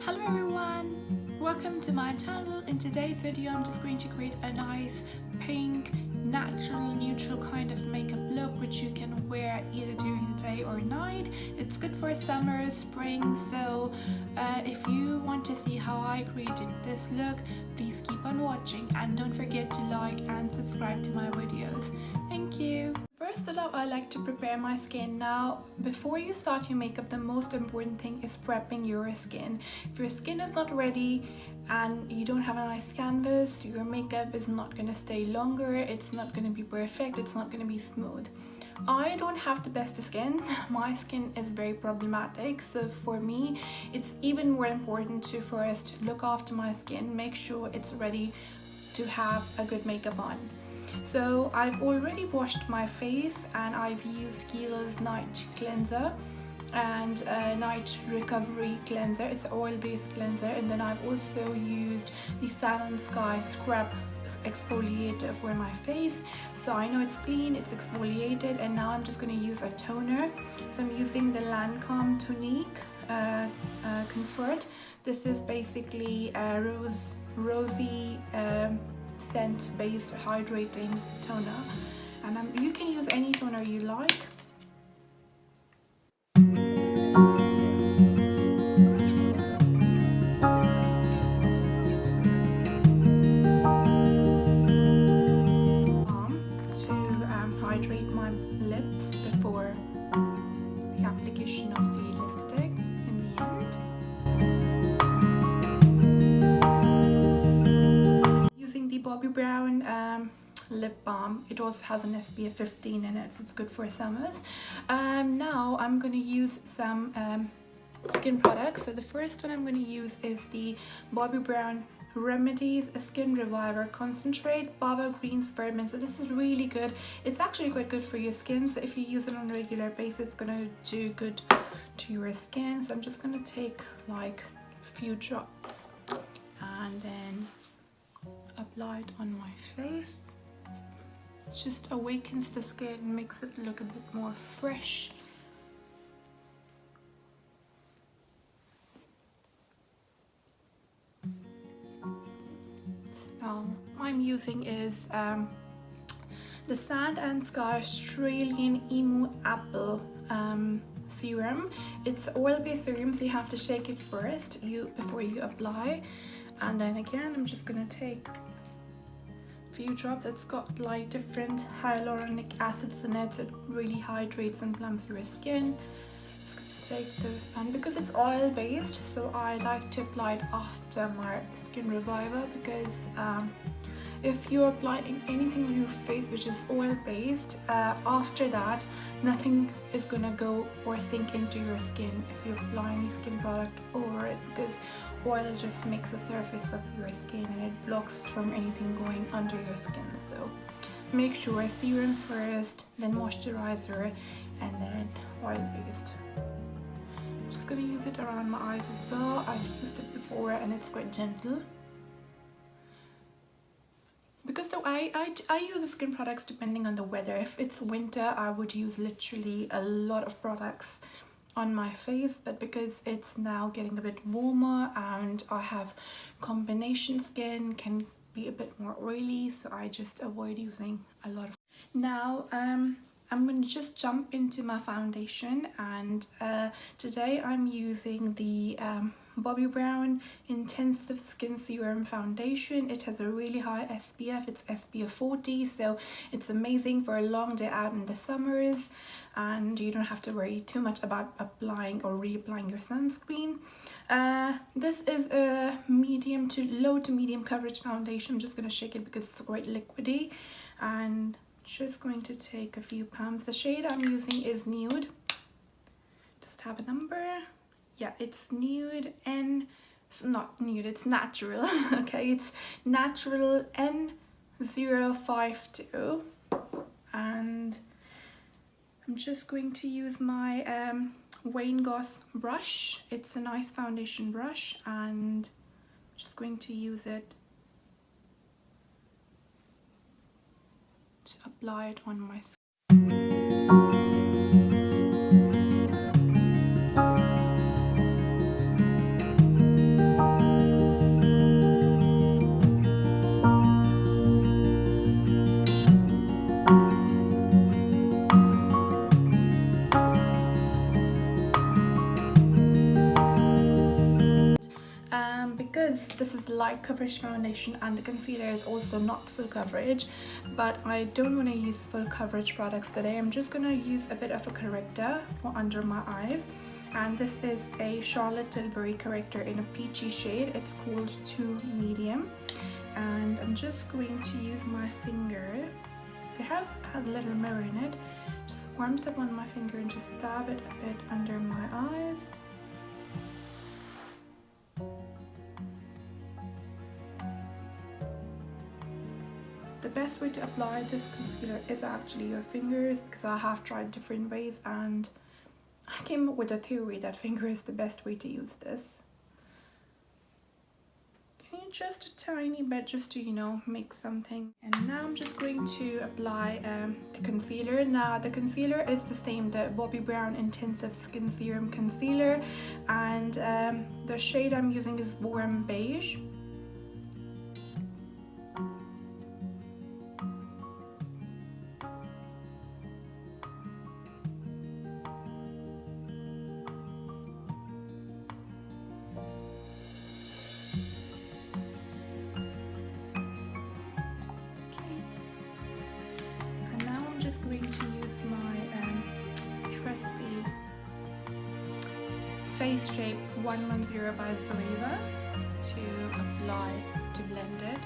Hello everyone, welcome to my channel. In today's video I'm just going to create a nice pink natural neutral kind of makeup look which you can wear either during the day or night. It's good for summer, spring, so if you want to see how I created this look, please keep on watching and don't forget to like and subscribe to my videos. Thank you. First of all, I like to prepare my skin. Now, before you start your makeup, the most important thing is prepping your skin. If your skin is not ready and you don't have a nice canvas, your makeup is not going to stay longer, it's not going to be perfect, it's not going to be smooth. I don't have the best skin. My skin is very problematic, so for me it's even more important to first look after my skin, make sure it's ready to have a good makeup on. So I've already washed my face and I've used Kiehl's night cleanser and night recovery cleanser. It's an oil-based cleanser, and then I've also used the Sun Sky scrub exfoliator for my face, so I know it's clean, it's exfoliated. And now I'm just going to use a toner. So I'm using the Lancome tonique confort. This is basically a rosy scent based hydrating toner, and you can use any toner you like. To hydrate my lips before the application of the lipstick in the end. Using the Bobbi Brown lip balm. It also has an SPF 15 in it, so it's good for summers. Now I'm going to use some skin products. So the first one I'm going to use is the Bobbi Brown Remedies Skin Reviver Concentrate Bava Green Spearmint. So this is really good. It's actually quite good for your skin, so if you use it on a regular basis it's going to do good to your skin. So I'm just going to take like a few drops and then apply it on my face. It just awakens the skin, makes it look a bit more fresh. So I'm using is the Sand and Sky Australian Emu Apple serum. It's oil-based serum, so you have to shake it first before you apply. And then again, I'm just gonna take a few drops. It's got like different hyaluronic acids in it, so it really hydrates and plumps your skin. Take this, and because it's oil based, so I like to apply it after my skin reviver, because if you're applying anything on your face which is oil based, after that nothing is gonna go or sink into your skin if you apply any skin product over it, because oil just makes the surface of your skin and it blocks from anything going under your skin. So make sure serum first, then moisturizer, and then oil based. I'm just gonna use it around my eyes as well. I've used it before and it's quite gentle. Because though I use the skin products depending on the weather. If it's winter, I would use literally a lot of products on my face, but because it's now getting a bit warmer and I have combination skin, can be a bit more oily, so I just avoid using a lot of. Now I'm going to just jump into my foundation, and today I'm using the Bobbi Brown Intensive Skin Serum Foundation. It has a really high SPF, it's SPF 40, so it's amazing for a long day out in the summers, and you don't have to worry too much about applying or reapplying your sunscreen. This is a medium to low to medium coverage foundation. I'm just going to shake it because it's quite liquidy, and just going to take a few pumps. The shade I'm using is Nude. Just have a number. Yeah, it's Nude N. It's not Nude, it's Natural. Okay, it's Natural N052. And I'm just going to use my Wayne Goss brush. It's a nice foundation brush, and I'm just going to use it to apply it on my skin. because this is light coverage foundation and the concealer is also not full coverage, but I don't want to use full coverage products today. I'm just going to use a bit of a corrector for under my eyes, and this is a Charlotte Tilbury corrector in a peachy shade. It's called 2 Medium, and I'm just going to use my finger. It has a little mirror in it. Just warm it up on my finger and just dab it a bit under my eyes. The best way to apply this concealer is actually your fingers, because I have tried different ways and I came up with a theory that finger is the best way to use this. Okay, just a tiny bit, just to, you know, make something. And now I'm just going to apply the concealer. Now the concealer is the same, the Bobbi Brown Intensive Skin Serum Concealer, and the shade I'm using is warm beige. Going to use my trusty Face Shape 110 by Zoeva to apply, to blend it.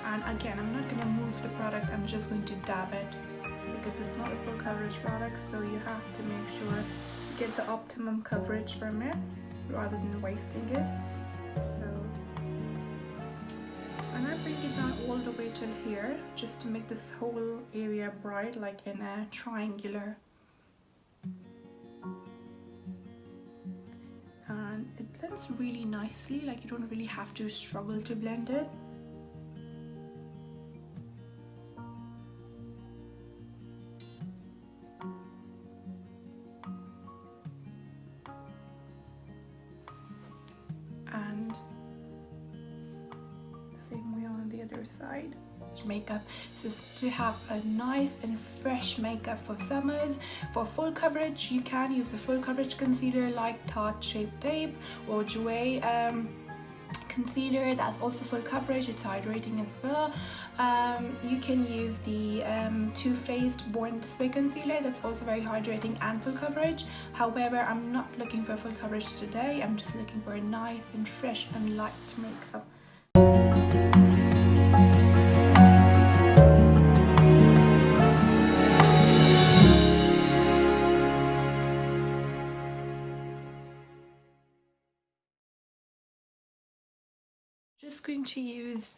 And again, I'm not going to move the product, I'm just going to dab it, because it's not a full coverage product, so you have to make sure you get the optimum coverage from it rather than wasting it. So, and I bring it down all the way till here, just to make this whole area bright, like in a triangular. And it blends really nicely, like you don't really have to struggle to blend it. And same way on the other side. Makeup is just to have a nice and fresh makeup for summers. For full coverage, you can use the full coverage concealer like Tarte Shape Tape or Jouer concealer. That's also full coverage, it's hydrating as well. You can use the Too Faced Born This Way concealer. That's also very hydrating and full coverage. However, I'm not looking for full coverage today. I'm just looking for a nice and fresh and light makeup. Just going to use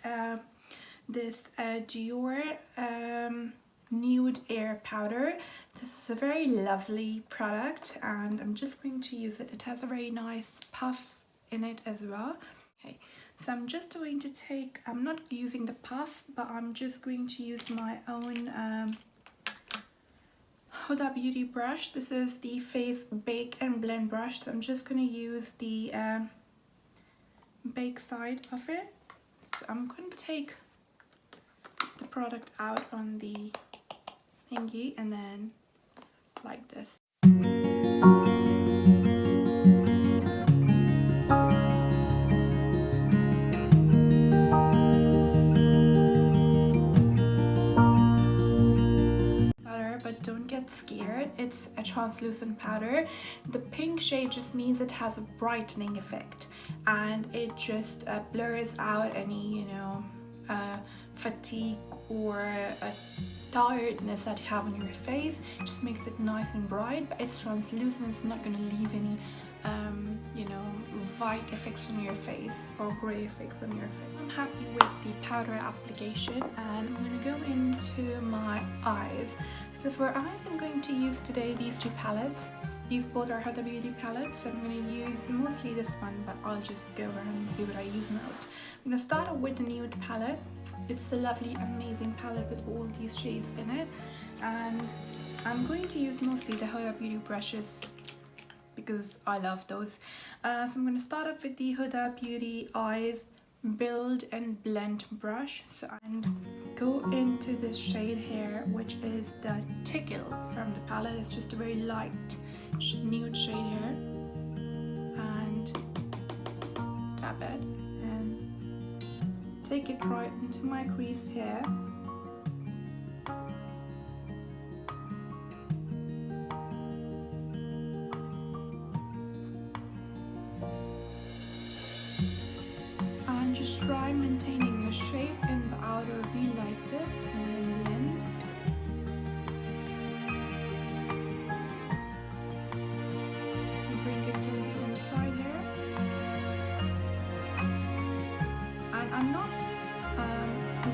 this Dior Nude Air powder. This is a very lovely product, and I'm just going to use it. It has a very nice puff in it as well. Okay, so I'm just going to take, I'm not using the puff, but I'm just going to use my own Huda Beauty brush. This is the Face Bake and Blend brush. So I'm just going to use the bake side of it. So I'm going to take the product out on the thingy and then like this. But don't get scared, it's a translucent powder. The pink shade just means it has a brightening effect, and it just blurs out any, you know, fatigue or tiredness that you have on your face. It just makes it nice and bright, but it's translucent. It's not going to leave any you know, white effects on your face or gray effects on your face. I'm happy with the powder application, and I'm going to go into my eyes. So for eyes, I'm going to use today these two palettes. These both are Huda Beauty palettes, so I'm going to use mostly this one, but I'll just go around and see what I use most. I'm going to start off with the nude palette. It's the lovely, amazing palette with all these shades in it, and I'm going to use mostly the Huda Beauty brushes because I love those. So I'm going to start off with the Huda Beauty Eyes Build and Blend brush. So and go into this shade here, which is the Tickle from the palette. It's just a very light nude shade here, and tap it and take it right into my crease here. And just try maintaining the shape in the outer V like this, and then blend. And bring it to the inside here. And I'm not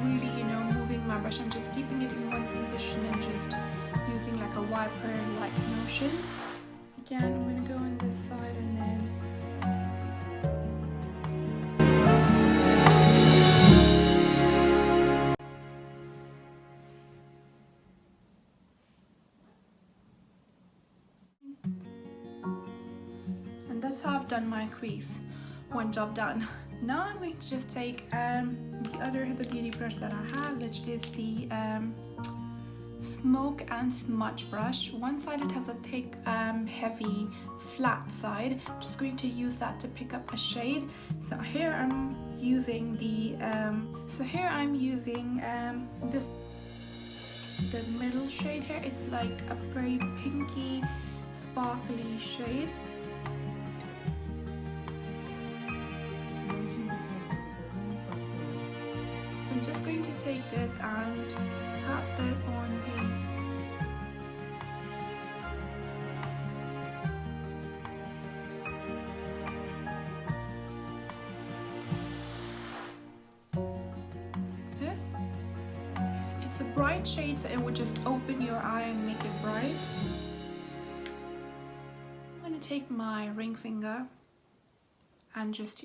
really, moving my brush. I'm just keeping it in one position and just using like a wiper-like motion. Again, I'm going to go on this side and then that's how I've done my crease. One job done. Now I'm going to just take the other Huda Beauty brush that I have, which is the Smoke and Smudge brush. One side it has a thick, heavy, flat side. I'm just going to use that to pick up a shade. So here I'm using the the middle shade here. It's like a very pinky, sparkly shade. So I'm just going to take this and tap it on this. It's a bright shade, so it would just open your eye and make it bright. I'm going to take my ring finger and just,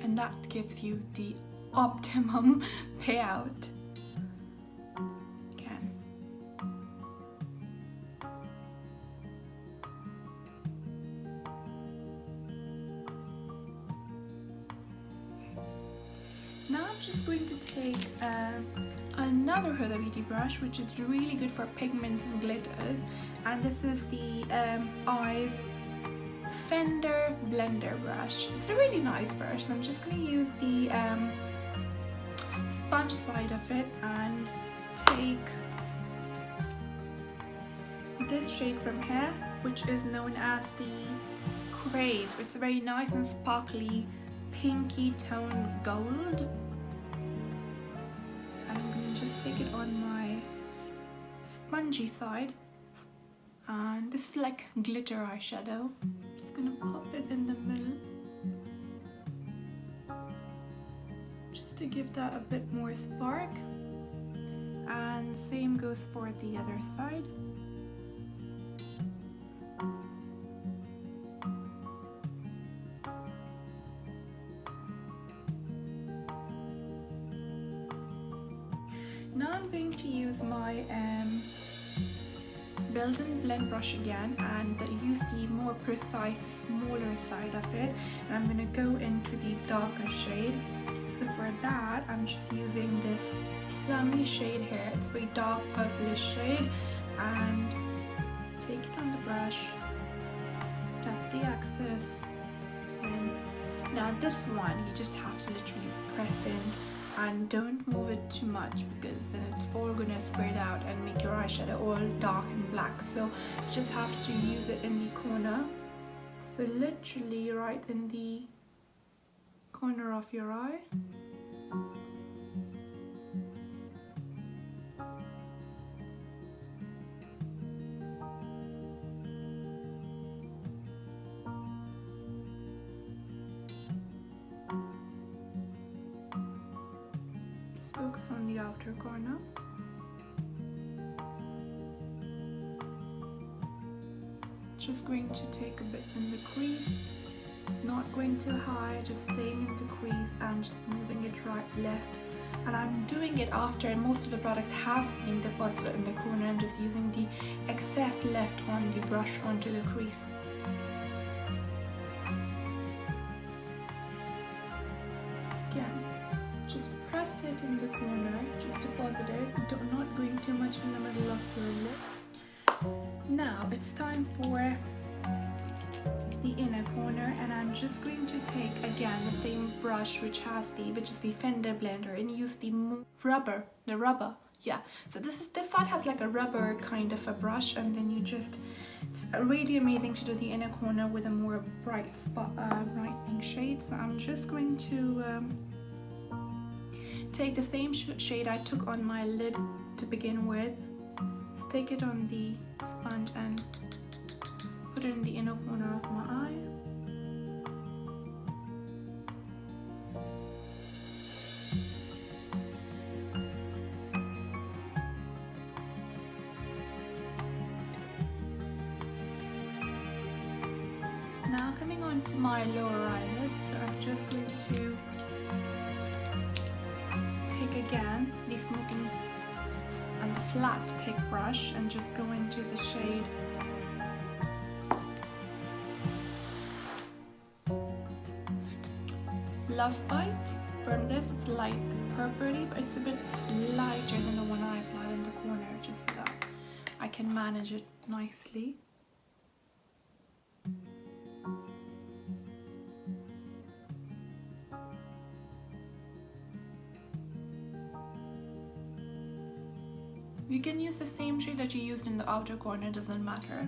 and that gives you the optimum payout. Again. Now I'm just going to take another Huda Beauty brush, which is really good for pigments and glitters, and this is the Eyes Fender Blender brush. It's a really nice brush, and I'm just going to use the sponge side of it and take this shade from here, which is known as the Crave. It's very nice and sparkly, pinky tone gold. And I'm going to just take it on my spongy side, and this is like glitter eyeshadow. Just gonna pop it in the middle just to give that a bit more spark, and same goes for the other side. Now I'm going to use my Build and Blend brush again, and use the more precise, smaller side of it, and I'm going to go into the darker shade. So for that, I'm just using this plummy shade here. It's a very dark purplish shade, and take it on the brush, tap the axis, and now this one you just have to literally press in and don't move it too much, because then it's all gonna spread out and make your eyeshadow all dark and black. So you just have to use it in the corner, so literally right in the corner of your eye. Focus on the outer corner. Just going to take a bit in the crease, not going too high, just staying in the crease and just moving it right, left. And I'm doing it after most of the product has been deposited in the corner. I'm just using the excess left on the brush onto the crease. Again, just press it in the corner, just deposit it, not going too much in the middle of your lip. Now it's time for the inner corner, and I'm just going to take again the same brush which is the Fender blender, and use the rubber. Yeah, so this side has like a rubber kind of a brush, and then it's really amazing to do the inner corner with a more brightening shade. So I'm just going to take the same shade I took on my lid to begin with, stick it on the sponge and put it in the inner corner of my eye. Now coming on to my lower eyelids, I'm just going to take again the smoking and the flat thick brush and just go into the shade Love Bite. From this it's light purpley, but it's a bit lighter than the one I applied in the corner, just so that I can manage it nicely. You can use the same shade that you used in the outer corner, it doesn't matter.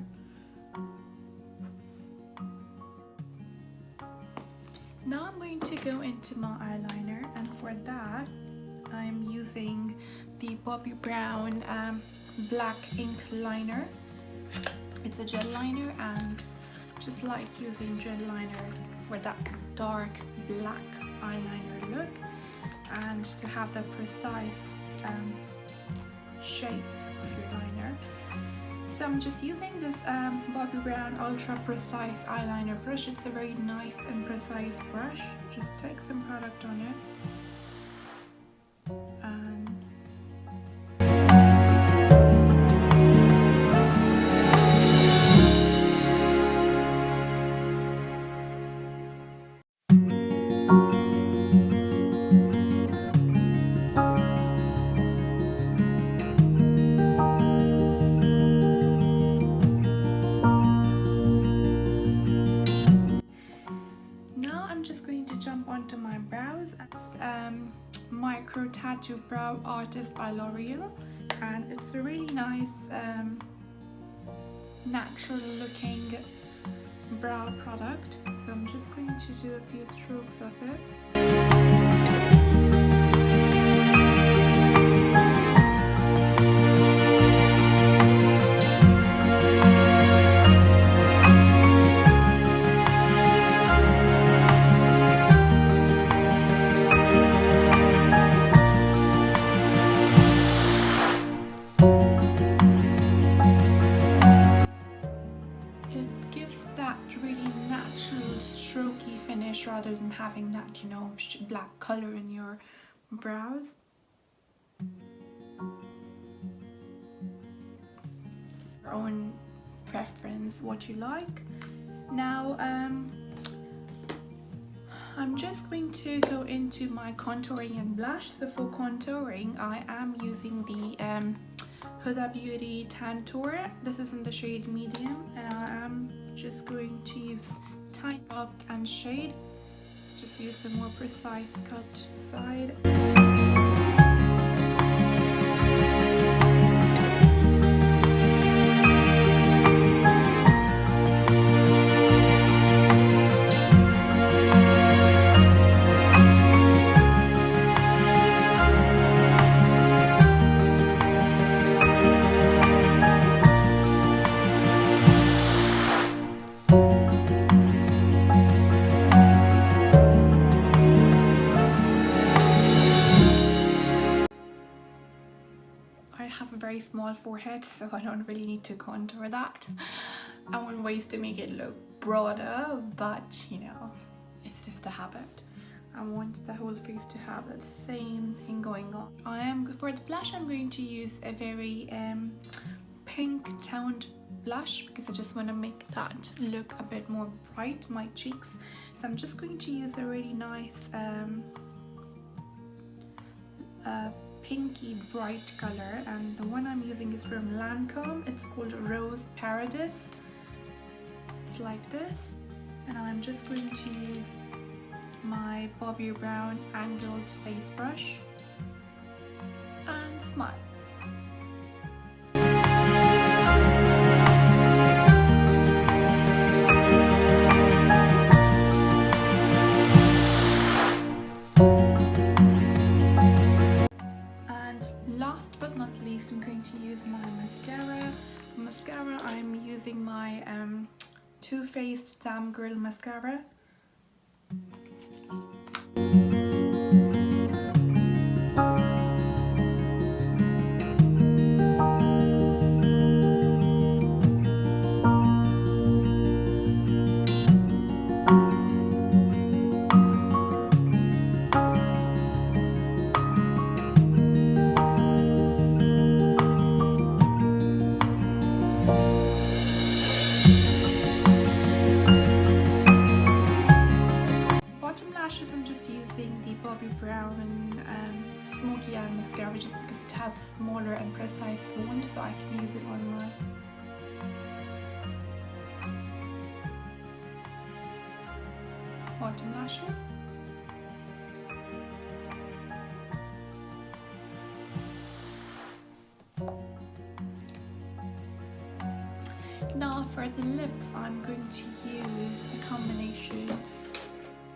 Now I'm going to go into my eyeliner, and for that I'm using the Bobbi Brown black ink liner. It's a gel liner, and just like using gel liner for that dark black eyeliner look and to have the precise shape of your liner. So I'm just using this Bobbi Brown Ultra Precise Eyeliner brush. It's a very nice and precise brush. Just take some product on it. Onto my brows. Micro Tattoo Brow Artist by Loreal, and it's a really nice natural looking brow product, so I'm just going to do a few strokes of it. Rather than having that, black color in your brows. Your own preference, what you like. Now I'm just going to go into my contouring and blush. So for contouring I am using the Huda Beauty Tantour. This is in the shade medium, and I am just going to use tiny dot and shade. Just use the more precise cut side. Very small forehead, so I don't really need to contour that. I want ways to make it look broader, but it's just a habit. I want the whole face to have the same thing going on. For the blush I'm going to use a very pink toned blush, because I just want to make that look a bit more bright, my cheeks. So I'm just going to use a really nice pinky bright color, and the one I'm using is from Lancome. It's called Rose Paradise. It's like this. And I'm just going to use my Bobbi Brown angled face brush and smile. Last but not least, I'm going to use my mascara. Mascara, I'm using my Too Faced Damn Girl mascara. I'm just using the Bobbi Brown Smoky Eye mascara just because it has a smaller and precise wand, so I can use it on my bottom lashes. Now for the lips, I'm going to use a combination.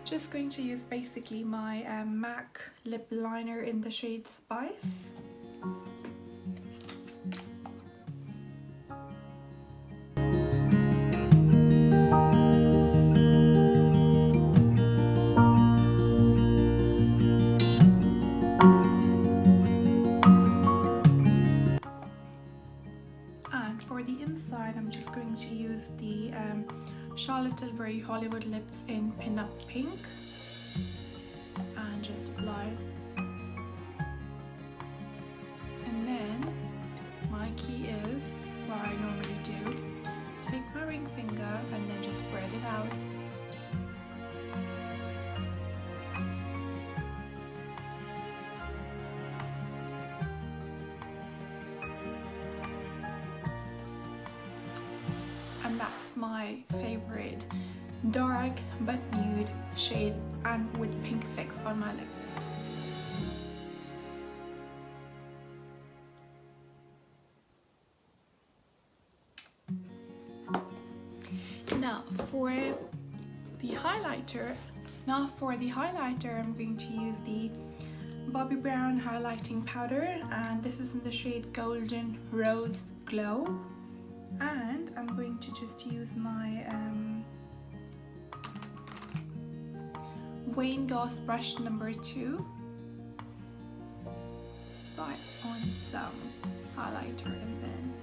Just going to use basically my MAC lip liner in the shade Spice. And for the inside, I'm just going to use the Charlotte Tilbury Hollywood Lips in Pin-Up Pink and just apply. And then my key is, what I normally do, take my ring finger and then just spread it out. And that's my favorite dark but nude shade and with pink fix on my lips. Now for the highlighter, I'm going to use the Bobbi Brown highlighting powder, and this is in the shade Golden Rose Glow. And I'm going to just use my Wayne Goss brush number 2. Start on some highlighter and then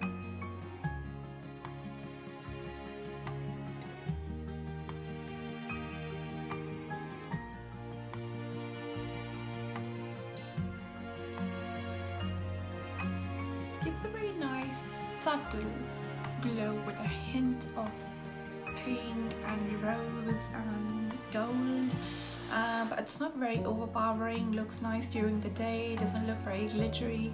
gives a very nice subtle glow with a hint of pink and rose and gold, but it's not very overpowering. Looks nice during the day, doesn't look very glittery.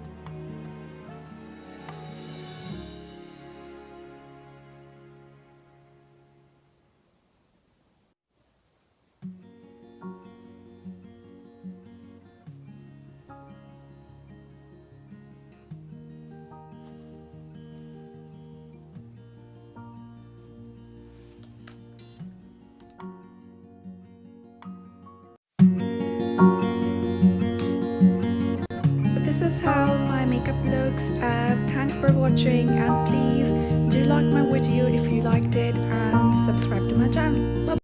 This is how my makeup looks. Thanks for watching, and please do like my video if you liked it and subscribe to my channel. Bye.